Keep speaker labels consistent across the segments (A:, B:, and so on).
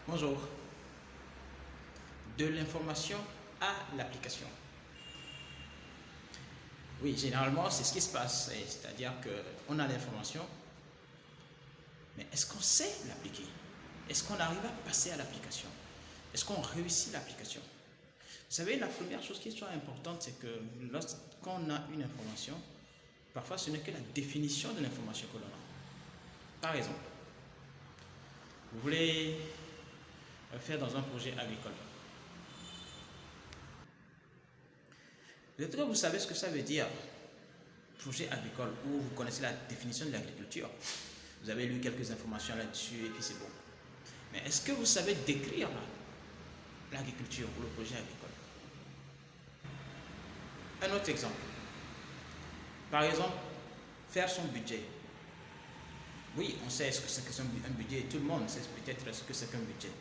A: Bonjour. De l'information à l'application. Oui, généralement, c'est ce qui se passe. C'est-à-dire qu'on a l'information, mais est-ce qu'on sait l'appliquer? Est-ce qu'on arrive à passer à l'application? Est-ce qu'on réussit l'application? Vous savez, la première chose qui est importante, c'est que lorsqu'on a une information, parfois ce n'est que la définition de l'information que l'on a. Par exemple, vous voulez faire dans un projet agricole. Peut-être que vous savez ce que ça veut dire, projet agricole, ou vous connaissez la définition de l'agriculture. Vous avez lu quelques informations là-dessus et puis c'est bon. Mais est-ce que vous savez décrire l'agriculture ou le projet agricole? Un autre exemple. Par exemple, faire son budget. Oui, on sait ce que c'est qu'un budget, tout le monde sait peut-être ce que c'est qu'un budget.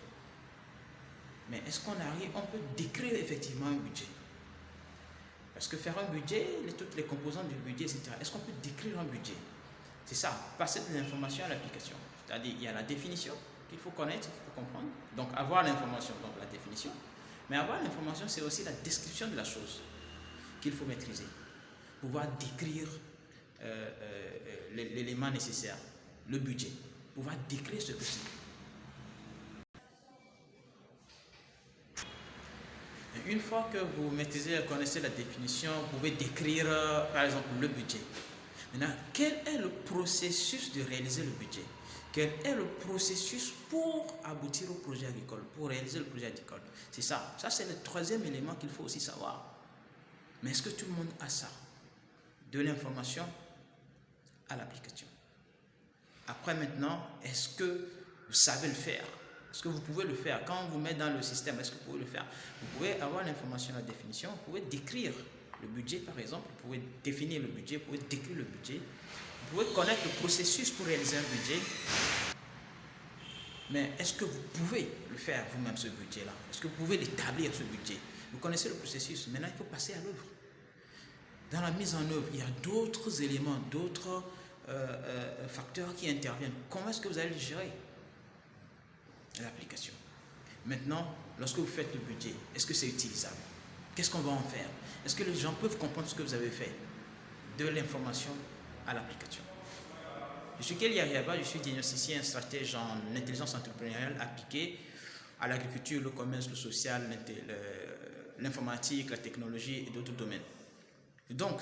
A: Mais est-ce qu'on arrive, on peut décrire effectivement un budget? Parce que faire un budget, toutes les composantes du budget, etc. Est-ce qu'on peut décrire un budget? C'est ça, passer de l'information à l'application. C'est-à-dire, il y a la définition qu'il faut connaître, qu'il faut comprendre. Donc, avoir l'information, donc la définition. Mais avoir l'information, c'est aussi la description de la chose qu'il faut maîtriser. Pouvoir décrire l'élément nécessaire, le budget. Pouvoir décrire ce que c'est. Une fois que vous maîtrisez, connaissez la définition, vous pouvez décrire, par exemple, le budget. Maintenant, quel est le processus de réaliser le budget? Quel est le processus pour aboutir au projet agricole, pour réaliser le projet agricole? C'est ça. Ça, c'est le troisième élément qu'il faut aussi savoir. Mais est-ce que tout le monde a ça? De l'information à l'application. Après, maintenant, est-ce que vous savez le faire? Est-ce que vous pouvez le faire? Quand on vous met dans le système, est-ce que vous pouvez le faire? Vous pouvez avoir l'information, la définition, vous pouvez décrire le budget par exemple, vous pouvez définir le budget, vous pouvez décrire le budget, vous pouvez connaître le processus pour réaliser un budget. Mais est-ce que vous pouvez le faire vous-même ce budget-là? Est-ce que vous pouvez l'établir ce budget? Vous connaissez le processus, maintenant il faut passer à l'œuvre. Dans la mise en œuvre, il y a d'autres éléments, d'autres facteurs qui interviennent. Comment est-ce que vous allez le gérer? L'application. Maintenant, lorsque vous faites le budget, est-ce que c'est utilisable? Qu'est-ce qu'on va en faire? Est-ce que les gens peuvent comprendre ce que vous avez fait? De l'information à l'application. Je suis Kelly Ariaba, je suis diagnosticien stratège en intelligence entrepreneuriale appliquée à l'agriculture, le commerce, le social, l'informatique, la technologie et d'autres domaines. Donc,